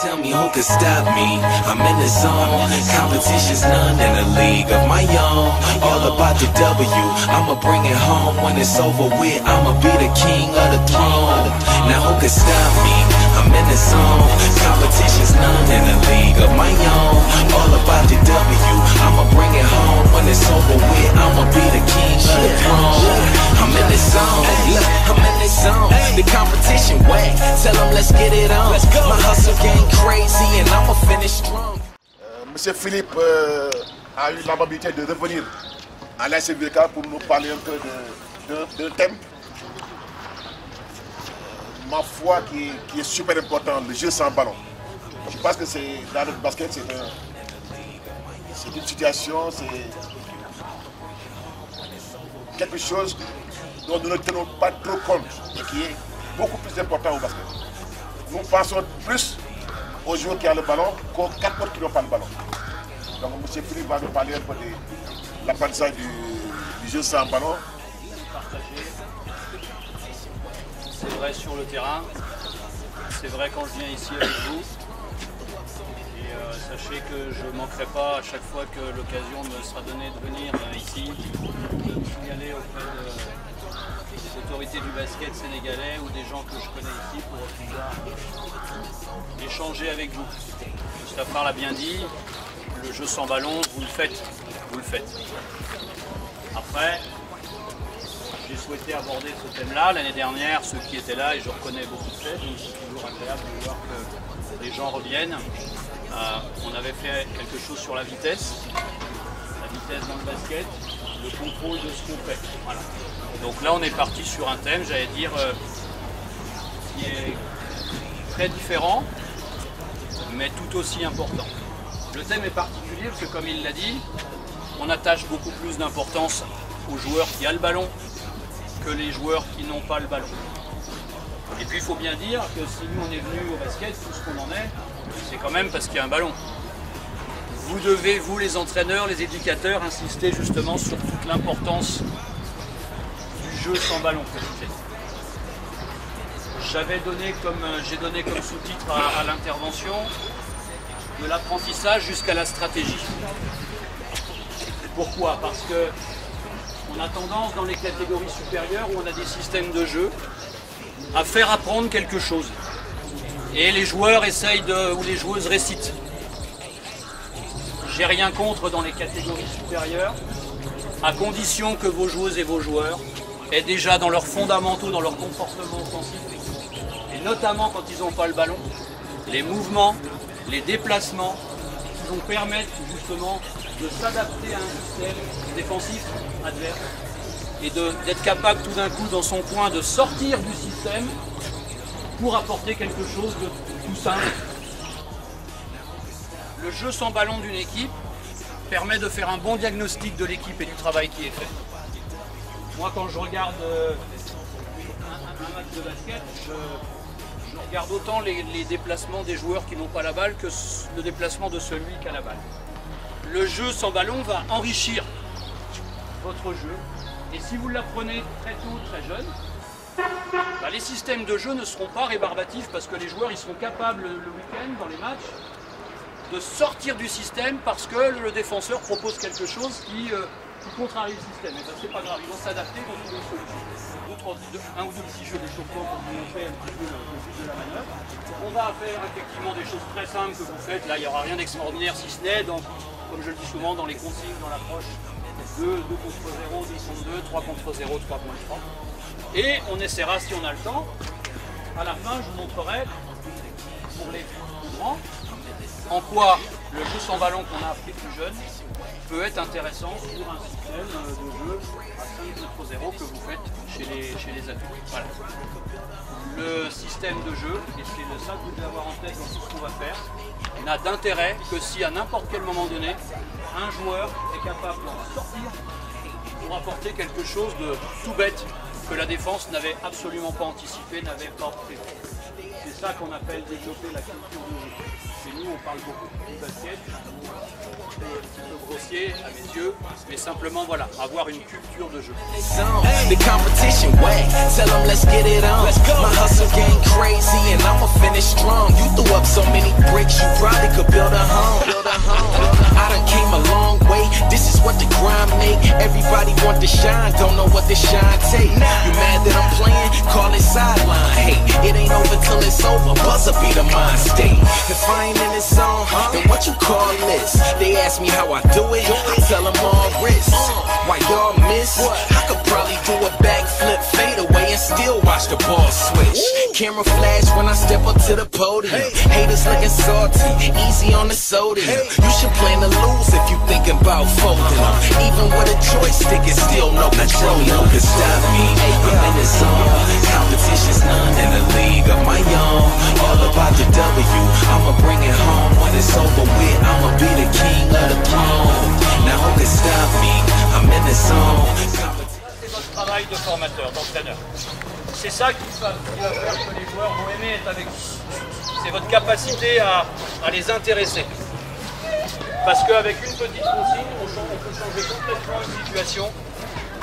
Tell me who could stop me. I'm in the zone. Competition's none in a league of my own. All about the W. I'ma bring it home when it's over with. I'ma be the king of the throne. Now who could stop me? I'm in the zone. Competition's none in a league of my own. All about the W. I'ma bring it home when it's over with. I'ma be the king of the throne. I'm in the zone. Look, I'm in the zone. The competition whack. Tell them let's get it on. My hustle game crazy and I'ma finish strong. Monsieur Philippe a eu l'amabilité de revenir à l'ASC Villecale pour nous parler un peu d'un thème, ma foi, qui est super important, le jeu sans ballon. Je pense que c'est dans le basket, c'est une situation, c'est quelque chose dont nous ne tenons pas trop compte et qui est beaucoup plus important au basket. Nous pensons plus aux joueurs qui ont le ballon qu'aux 4 autres qui n'ont pas le ballon. Donc M. Philippe va nous parler un peu de l'apprentissage du jeu sans ballon. C'est vrai sur le terrain, c'est vrai quand je viens ici avec vous. Et sachez que je ne manquerai pas à chaque fois que l'occasion me sera donnée de venir ici, de me signaler auprès des autorités du basket sénégalais ou des gens que je connais ici pour pouvoir échanger avec vous. Mustapha l'a bien dit, le jeu sans ballon, vous le faites, vous le faites. Après, j'ai souhaité aborder ce thème-là l'année dernière, ceux qui étaient là, et je reconnais beaucoup de têtes, donc c'est toujours agréable de voir que les gens reviennent. On avait fait quelque chose sur la vitesse dans le basket, le contrôle de ce qu'on fait. Voilà. Donc là on est parti sur un thème, j'allais dire, qui est très différent, mais tout aussi important. Le thème est particulier parce que comme il l'a dit, on attache beaucoup plus d'importance aux joueurs qui ont le ballon que les joueurs qui n'ont pas le ballon. Et puis il faut bien dire que si nous on est venus au basket, tout ce qu'on en est, c'est quand même parce qu'il y a un ballon. Vous devez, vous les entraîneurs, les éducateurs, insister justement sur toute l'importance du jeu sans ballon. J'ai donné comme sous-titre à l'intervention de l'apprentissage jusqu'à la stratégie. Pourquoi? Parce que on a tendance dans les catégories supérieures où on a des systèmes de jeu à faire apprendre quelque chose. Et les joueurs essayent ou les joueuses récitent. J'ai rien contre dans les catégories supérieures, à condition que vos joueuses et vos joueurs aient déjà dans leurs fondamentaux, dans leur comportement offensif, et notamment quand ils n'ont pas le ballon, les mouvements, les déplacements qui vont permettre justement de s'adapter à un système défensif adverse et d'être capable tout d'un coup dans son coin de sortir du système pour apporter quelque chose de tout simple. Le jeu sans ballon d'une équipe permet de faire un bon diagnostic de l'équipe et du travail qui est fait. Moi quand je regarde un match de basket, je regarde autant les déplacements des joueurs qui n'ont pas la balle que le déplacement de celui qui a la balle. Le jeu sans ballon va enrichir votre jeu et si vous l'apprenez très tôt, très jeune, les systèmes de jeu ne seront pas rébarbatifs parce que les joueurs ils seront capables le week-end dans les matchs de sortir du système parce que le défenseur propose quelque chose qui contrarie le système. Et ben c'est pas grave, ils vont s'adapter, ils vont trouver une solution. Un ou deux petits jeux d'échauffement pour vous montrer un petit peu le but de la manœuvre. On va faire effectivement des choses très simples que vous faites. Là, il n'y aura rien d'extraordinaire si ce n'est, comme je le dis souvent, dans les consignes, dans l'approche 2 contre 0, 2 contre 2, 3 contre 0, 3 contre 3. Et on essaiera, si on a le temps, à la fin, je vous montrerai, pour les plus grands, en quoi le jeu sans ballon qu'on a appris plus jeune peut être intéressant sur un système de jeu à 5 contre 0 que vous faites chez les adultes. Voilà. Le système de jeu, et c'est ça que vous devez avoir en tête dans tout ce qu'on va faire, n'a d'intérêt que si à n'importe quel moment donné, un joueur est capable d'en sortir pour apporter quelque chose de tout bête que la défense n'avait absolument pas anticipé, n'avait pas prévu. C'est ça qu'on appelle développer la culture de jeu. Chez nous, on parle beaucoup du basket, c'est un petit peu grossier à mes yeux, mais simplement voilà, avoir une culture de jeu. The competition whack, tell them let's get it on. My hustle game crazy and I'ma finish strong. You threw up so many bricks, you probably could build a home. I done came a long way, this is what the grind make. Everybody want to shine, don't know what the shine take. You mad that I'm playing? Call it sideline. Hey, it ain't over till it's over, buzzer be the mind state. If I ain't in this zone, then what you call this? They ask me how I do it, I tell them all wrist. Why y'all miss? I could probably do a backflip, fade away and still watch the ball switch. Camera flash when I step up to the podium. Haters looking salty, easy on the sodium. You should plan to lose if you thinking about folding them. Even with a joystick, it's still no control. No can stop me, I'm in the zone. Competition's none in a league of my own. All about the W, I'ma bring it home. When it's over with, I'ma be the king of the throne. Now who can stop me, I'm in the zone. C'est votre travail de formateur, d'entraîneur. C'est ça qui va faire que les joueurs vont aimer être avec vous. C'est votre capacité à les intéresser. Parce qu'avec une petite consigne, on peut changer complètement une situation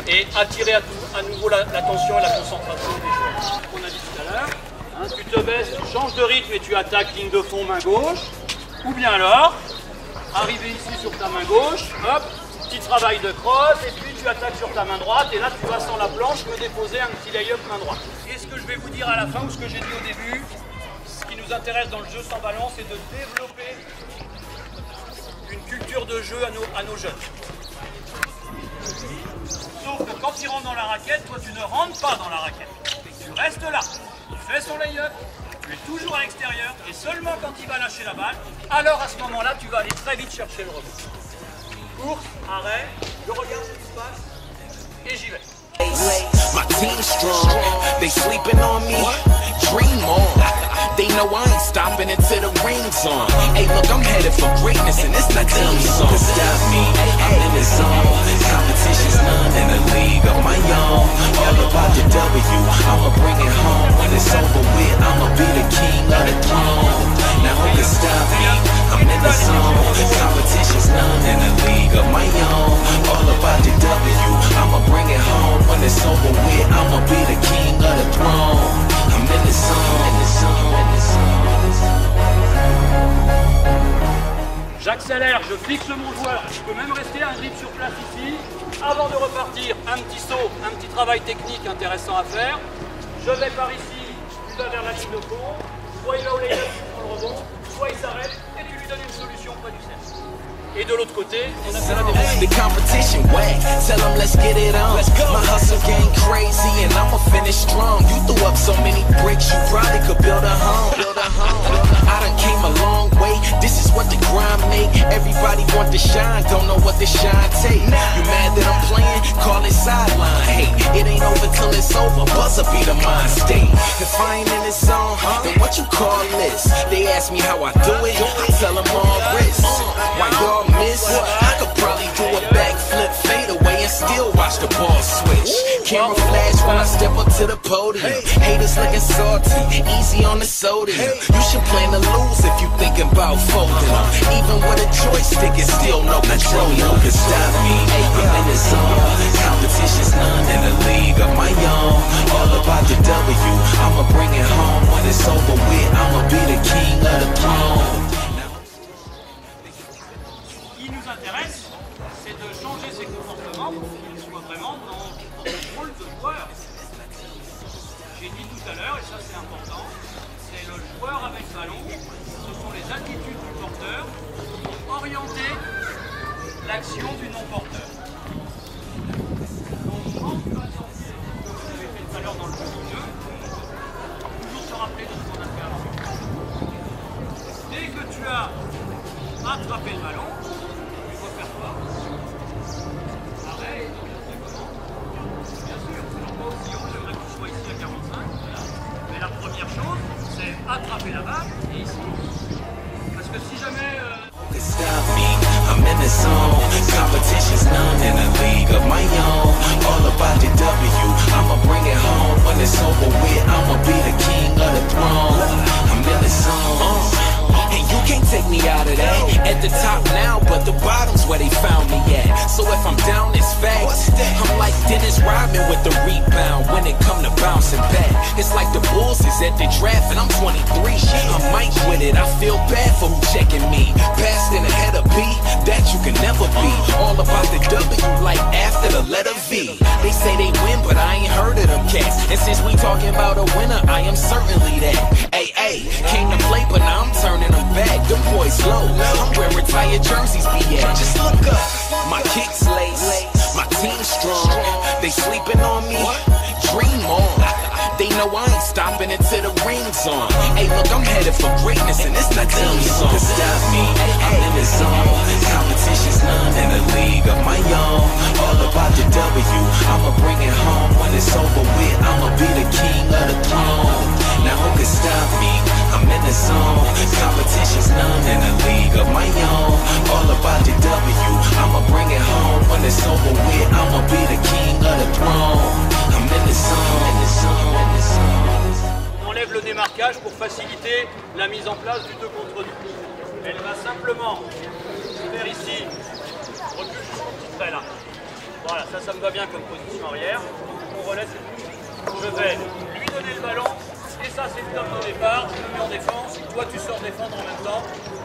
et attirer à nouveau l'attention et la concentration des joueurs. On a dit tout à l'heure, hein, tu te baisses, tu changes de rythme et tu attaques ligne de fond main gauche. Ou bien alors, arriver ici sur ta main gauche, hop, petit travail de crosse et puis tu attaques sur ta main droite et là tu vas sans la planche me déposer un petit lay-up main droite. Et ce que je vais vous dire à la fin ou ce que j'ai dit au début, ce qui nous intéresse dans le jeu sans ballon, c'est de développer une culture de jeu à nos jeunes. Sauf que quand ils rentrent dans la raquette, toi tu ne rentres pas dans la raquette. Tu restes là, il fait son lay-up, tu es toujours à l'extérieur et seulement quand il va lâcher la balle, alors à ce moment-là tu vas aller très vite chercher le rebond. Course, arrêt, je regarde ce qui se passe et j'y vais. My team's strong, they sleeping on me, dream on. They know I ain't stopping until the ring's on. Hey look, I'm headed for greatness and it's not team song. Stop me, I'm in the zone. Competition's none in a league of my own. All about the W, I'ma bring it home. When it's over with, I'ma be the king of the throne. Now who can stop me, I'm in the zone. Competition's none in a league of my own. All about the W, I'ma bring it home. When it's over with, I'ma be the king of the throne. I'm in the zone, in the zone, in the zone, in the zone. J'accélère, je fixe mon joueur, je peux même rester un dribble sur place ici. Avant de repartir, un petit saut, un petit travail technique intéressant à faire. Je vais par ici, tu vas vers la ligne de fond, soit il va au lay-up, tu prends le rebond, soit il s'arrête et tu lui donnes une solution près du cercle. Et de l'autre côté, on a fait la défense. The competition whack, tell them let's get it on. My hustle game crazy and I'ma finish strong. You threw up so many bricks, you probably could build a home. I done came a long way, this is what the grind make. Everybody want to shine, don't know what the shine take. You mad that I'm playing? Call it sideline. Hey, it ain't over till it's over, buzzer be the mind state. If I ain't in this zone, then what you call this? They ask me how I do it, I tell them all wrist. Why y'all miss? I could probably do a backflip, fade away and still watch the ball switch. Camera flash when I step up to the podium. Haters looking salty, easy on the sodium. You should plan to lose if you thinking about folding them. Even with a joystick, it's still no control. No can stop me, I'm in the zone. Competition's none in a league of my own. All about the W, I'ma bring it home. When it's over with, I'ma be the king of the throne. Intéresse, c'est de changer ses comportements pour qu'il soit vraiment dans le rôle de joueur. J'ai dit tout à l'heure, et ça c'est important, c'est le joueur avec ballon, ce sont les attitudes du porteur qui vont orienter l'action du non-porteur. Donc quand tu vas sortir, comme vous avez fait tout à l'heure dans le petit jeu, toujours se rappeler de ce qu'on a fait avant. Dès que tu as attrapé le ballon, attraper la balle et ici. Parce que si jamais Stop me, I'm in the zone. Competition's none in a league of my own. All about the W, I'ma bring it home. When it's over with, I'ma be the king of the throne. with the rebound when it come to bouncing back. It's like the Bulls is at the draft and I'm 23. I'm Mike with it, I feel bad for who checking me. Passed in ahead of B, that you can never be. All about the W like after the letter V. They say they win, but I ain't heard of them cats. And since we talking about a winner, I am certainly that. Hey, came to play, but now I'm turning them back. Them boys low, I'm where retired jerseys be at. Just look up, my kicks lace, my team strong. They sleeping on me, dream on. They know I ain't stopping until the ring's on. Hey, look, I'm headed for greatness, and it's not team song. Cause stop me, I'm in the zone. Competition's none in a league of my own. All about the W, I'ma bring it home. When it's over with, I'ma be the king of the throne. Now who can stop me? I'm in the zone. Competition's none in a league of my own. All about the W, I'ma bring it home. When it's over with, I'ma be the king of the throne. I'm in the zone, in the zone, in the zone. On enlève le démarquage pour faciliter la mise en place du 2 contre 2. Elle va simplement faire ici, recule juste mon petit trait là. Voilà, ça me va bien comme position arrière. On relaisse, je vais lui donner le ballon. Et ça, c'est le top de départ, je me mets en défense, toi tu sors défendre en même temps,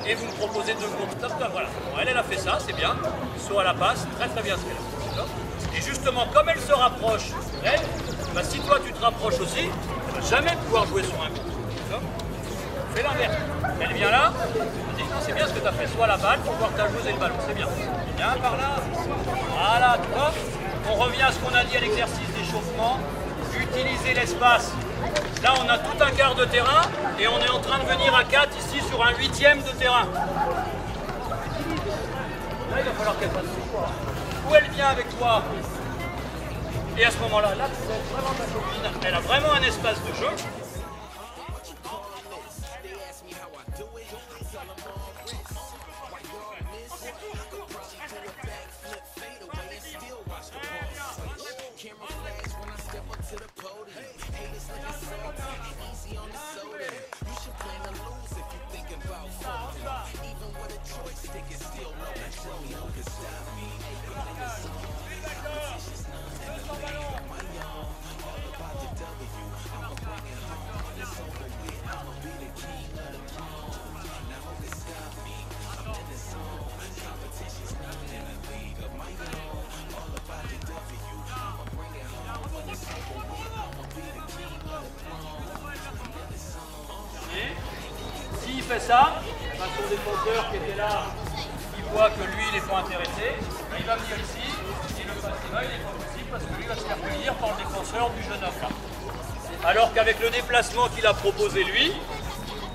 et vous me proposez 2 contre top, voilà. Bon, elle a fait ça, c'est bien, saut à la passe, très bien ce qu'elle a fait. Et justement, comme elle se rapproche, elle, bah, si toi tu te rapproches aussi, elle ne va jamais pouvoir jouer sur un contre. Fais l'inverse. Elle vient là, on dit non, c'est bien ce que tu as fait, soit la balle pour pouvoir t'ajouter le ballon, c'est bien. Viens par là, voilà, tu vois. On revient à ce qu'on a dit à l'exercice d'échauffement, utiliser l'espace. Là, on a tout un quart de terrain et on est en train de venir à 4 ici sur un 8e de terrain. Là, il va falloir qu'elle fasse où elle vient avec toi. Et à ce moment-là, là, tu vas être vraiment ta copine. Elle a vraiment un espace de jeu. S'il fait ça, son défenseur qui était là, il voit que lui il n'est pas intéressé, il va venir ici, et le passe là, il n'est pas possible parce que lui va se faire cueillir par le défenseur du jeune homme là. Alors qu'avec le déplacement qu'il a proposé lui,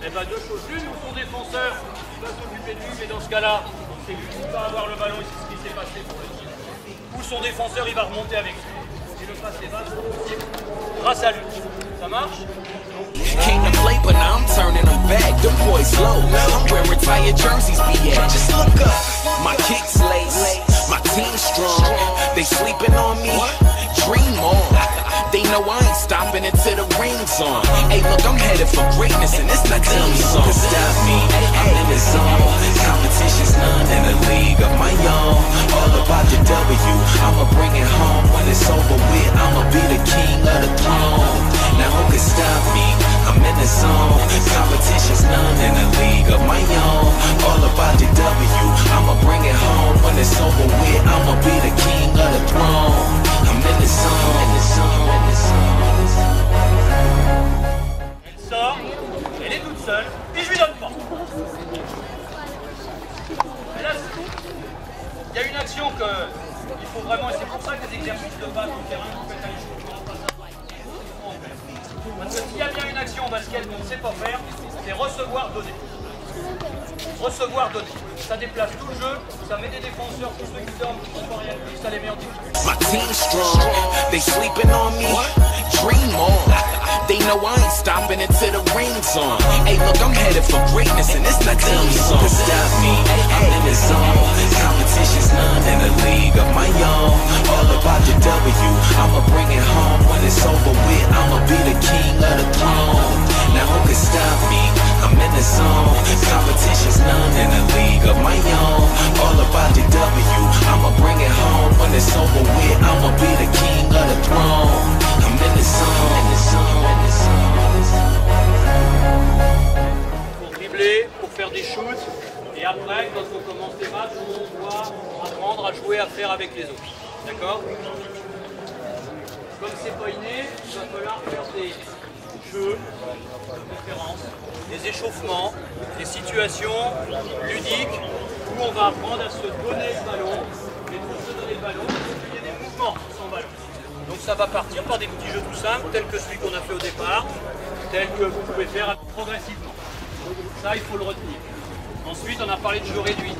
eh ben, 2 choses l'une, ou son défenseur va s'occuper de lui, mais dans ce cas-là, c'est lui qui va avoir le ballon, et c'est ce qui s'est passé pour le tir. Ou son défenseur il va remonter avec lui. Et le passe est possible grâce à lui. Ça marche? Came to play, but now I'm turning them back. Them boys low, I'm where retired jerseys be at. Just look up, my kicks lace, my team strong. They sleeping on me, dream on. They know I ain't stopping until the ring's on. Hey, look, I'm headed for greatness, and it's not team song. Cause stop me, I'm in the zone. Competition's none in a league of my own. All about the W, I'ma bring it home. When it's over with, I'ma be the king of the throne. Now who can stop me? I'm in the zone. Competition's none in a league of my own. All about the W, I'ma bring it home. When it's over with, I'ma be the king of the throne. I'm in the zone, in the zone, in the zone. Elle sort, elle est toute seule, et je lui donne pas. Et là, il y a une action que il faut vraiment, et c'est pour ça que les exercices de base au terrain, vous faites aller jusqu'au parce que s'il y a bien une action en basket qu'on ne sait pas faire, c'est recevoir, donner. Recevoir, donner. Ça déplace tout le jeu, ça met des défenseurs, tous ceux qui dorment, qui ne font rien de plus, ça les met en difficulté. My team strong, they sleeping on me, dream on. They know I ain't stopping until the ring's on. Hey, look, I'm headed for greatness, and it's not team song. Cause stop me, I'm in the zone. Competition's none in a league of my own. All about the W, I'ma bring it home. When it's over with, I'ma be the king of the throne. Now who can stop me? I'm in the zone. Competition's none in a league of my own. All about the W, I'ma bring it home. When it's over with, I'ma be the king of the throne. c'est pas inné, il va falloir faire des jeux, des conférences, des échauffements, des situations ludiques où on va apprendre à se donner le ballon, et pour se donner le ballon, il y a des mouvements sans ballon. Donc ça va partir par des petits jeux tout simples, tels que celui qu'on a fait au départ, tels que vous pouvez faire progressivement. Ça, il faut le retenir. Ensuite, on a parlé de jeux réduits.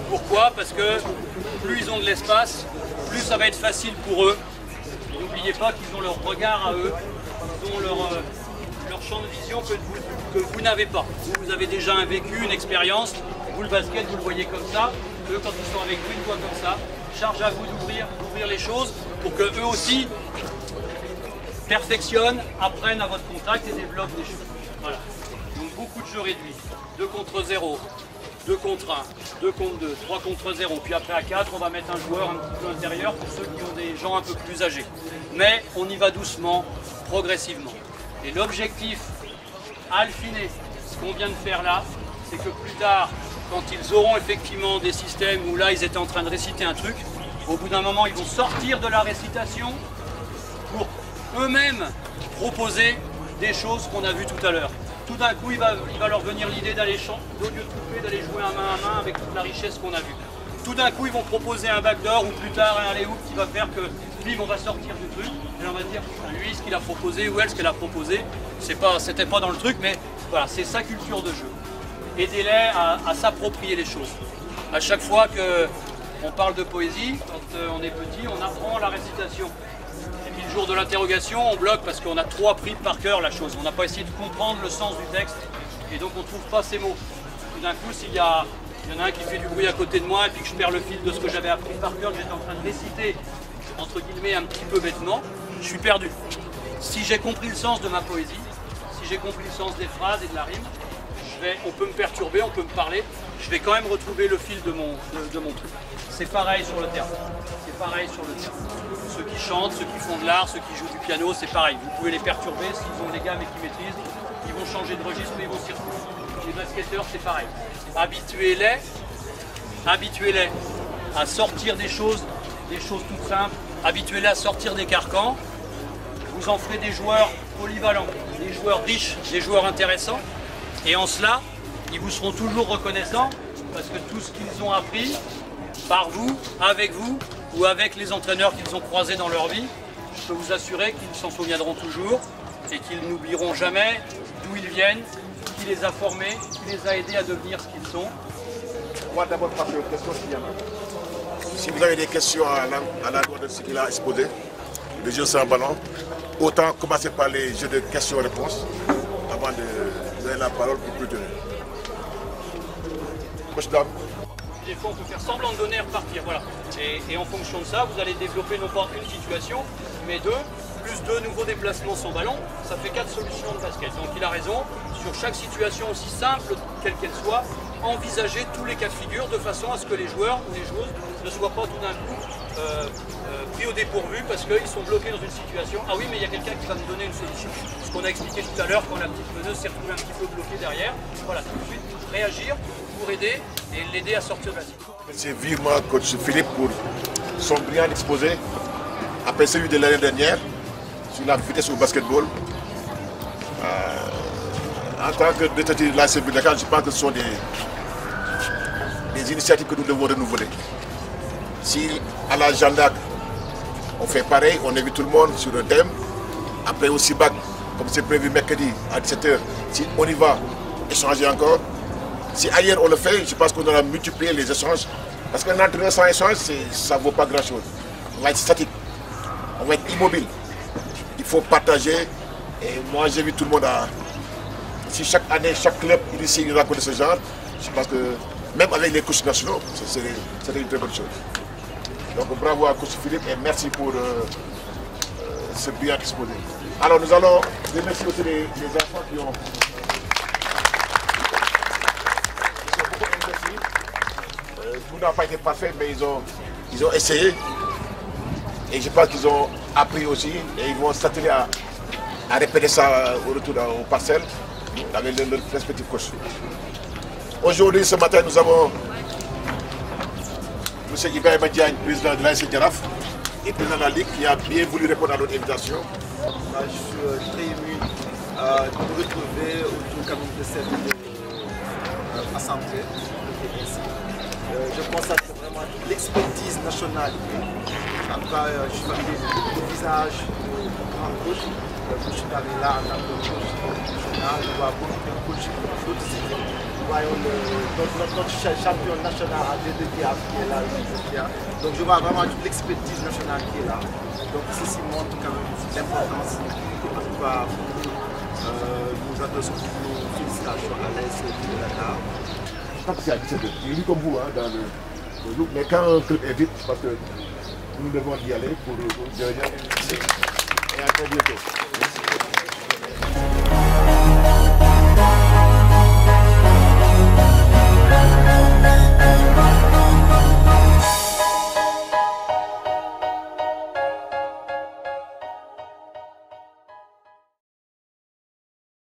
Pourquoi? Parce que plus ils ont de l'espace, plus ça va être facile pour eux. N'oubliez pas qu'ils ont leur regard à eux, ils ont leur champ de vision que vous n'avez pas. Vous avez déjà un vécu, une expérience. Vous, le basket, vous le voyez comme ça. Eux, quand ils sont avec vous, ils le voient comme ça. Charge à vous d'ouvrir les choses pour que eux aussi perfectionnent, apprennent à votre contact et développent des choses. Voilà. Donc beaucoup de jeux réduits. 2 contre 0, 2 contre 1, 2 contre 2, 3 contre 0. Puis après à 4, on va mettre un joueur un petit peu intérieur pour ceux qui ont des gens un peu plus âgés. Mais on y va doucement, progressivement. Et l'objectif, à le finir, ce qu'on vient de faire là, c'est que plus tard, quand ils auront effectivement des systèmes où là ils étaient en train de réciter un truc, au bout d'un moment ils vont sortir de la récitation pour eux-mêmes proposer des choses qu'on a vues tout à l'heure. Tout d'un coup il va leur venir l'idée d'aller au lieu de couper, d'aller jouer un main à main avec toute la richesse qu'on a vue. Tout d'un coup ils vont proposer un backdoor ou plus tard un alley-oop qui va faire que bim, on va sortir du truc et on va dire lui ce qu'il a proposé ou elle ce qu'elle a proposé, c'était pas dans le truc, mais voilà, c'est sa culture de jeu. Aidez-les à s'approprier les choses. À chaque fois qu'on parle de poésie, quand on est petit, on apprend la récitation. Et puis le jour de l'interrogation, on bloque parce qu'on a trop appris par cœur la chose. On n'a pas essayé de comprendre le sens du texte et donc on ne trouve pas ces mots. Tout d'un coup, s'il y en a un qui fait du bruit à côté de moi et puis que je perds le fil de ce que j'avais appris par cœur, que j'étais en train de réciter, entre guillemets, un petit peu bêtement, je suis perdu. Si j'ai compris le sens de ma poésie, si j'ai compris le sens des phrases et de la rime, on peut me perturber, on peut me parler, je vais quand même retrouver le fil de mon truc. C'est pareil sur le terrain. C'est pareil sur le terrain. Ceux qui chantent, ceux qui font de l'art, ceux qui jouent du piano, c'est pareil. Vous pouvez les perturber, s'ils ont les gammes et qu'ils maîtrisent, ils vont changer de registre, mais ils vont s'y retrouver. Les basketteurs, c'est pareil. Habituez-les à sortir des choses toutes simples, habituez-les à sortir des carcans. Vous en ferez des joueurs polyvalents, des joueurs riches, des joueurs intéressants. Et en cela, ils vous seront toujours reconnaissants parce que tout ce qu'ils ont appris par vous, avec vous ou avec les entraîneurs qu'ils ont croisés dans leur vie, je peux vous assurer qu'ils s'en souviendront toujours et qu'ils n'oublieront jamais d'où ils viennent, qui les a formés, qui les a aidés à devenir ce qu'ils sont. Moi d'abord passer aux questions s'il y en a. Si vous avez des questions à la loi de ce qu'il a exposé, le jeu sans ballon, autant commencer par les jeux de questions-réponses avant de donner la parole pour plus donner. Des fois, on peut faire semblant de donner et repartir. Voilà. Et en fonction de ça, vous allez développer non pas une situation, mais deux, plus 2 nouveaux déplacements sans ballon. Ça fait 4 solutions de basket. Donc il a raison, sur chaque situation aussi simple, quelle qu'elle soit, envisager tous les cas de figure de façon à ce que les joueurs ou les joueuses ne soient pas tout d'un coup pris au dépourvu parce qu'ils sont bloqués dans une situation. Ah oui, mais il y a quelqu'un qui va me donner une solution. Ce qu'on a expliqué tout à l'heure quand la petite meneuse s'est retrouvée un petit peu bloquée derrière. Voilà, tout de suite, réagir pour aider et l'aider à sortir de la situation. Merci vivement coach Philippe pour son brillant exposé après celui de l'année dernière sur la vitesse au basketball. En tant que détective de la CB Dakar, je pense que ce sont des initiatives que nous devons renouveler. Si à la Jeanne d'Arc, on fait pareil, on invite tout le monde sur un thème, après au CIBAC, comme c'est prévu mercredi à 17h, si on y va échanger encore. Si ailleurs on le fait, je pense qu'on aura multiplié les échanges. Parce qu'un entraîneur sans échange, ça ne vaut pas grand-chose. On va être statique, on va être immobile. Il faut partager. Et moi, j'invite tout le monde à... Si chaque année, chaque club initie une rencontre de ce genre, je pense que même avec les coachs nationaux, c'est une très bonne chose. Donc bravo à coach Philippe et merci pour ce brillant exposé. Alors nous allons remercier aussi les enfants qui ont... Tout n'a pas été parfait, mais ils ont essayé. Et je pense qu'ils ont appris aussi. Et ils vont s'atteler à répéter ça au retour aux parcelles avec leurs respectifs coachs. Aujourd'hui, ce matin, nous avons M. Ibrahima Diagne, président de l'ASC Jaraaf, et président de la Ligue qui a bien voulu répondre à notre invitation. Je suis très ému de me retrouver autour quand même de cette assemblée. Je constate vraiment l'expertise nationale. Après, je suis familier du visage de grand coach. Je suis arrivé là en tant que coach national. Je vois beaucoup de coachs d'autres équipes. Nous voyons notre champion national à DDTA qui est là. Donc je vois vraiment toute l'expertise nationale qui est là. Donc ceci montre quand même l'importance. En tout cas, nous adressons nos félicitations à l'AS de Dakar. Je pense que c'est à 17h. J'ai vu comme vous hein, dans le groupe, mais quand un club est vite, je pense que nous devons y aller pour derrière. Et à très bientôt.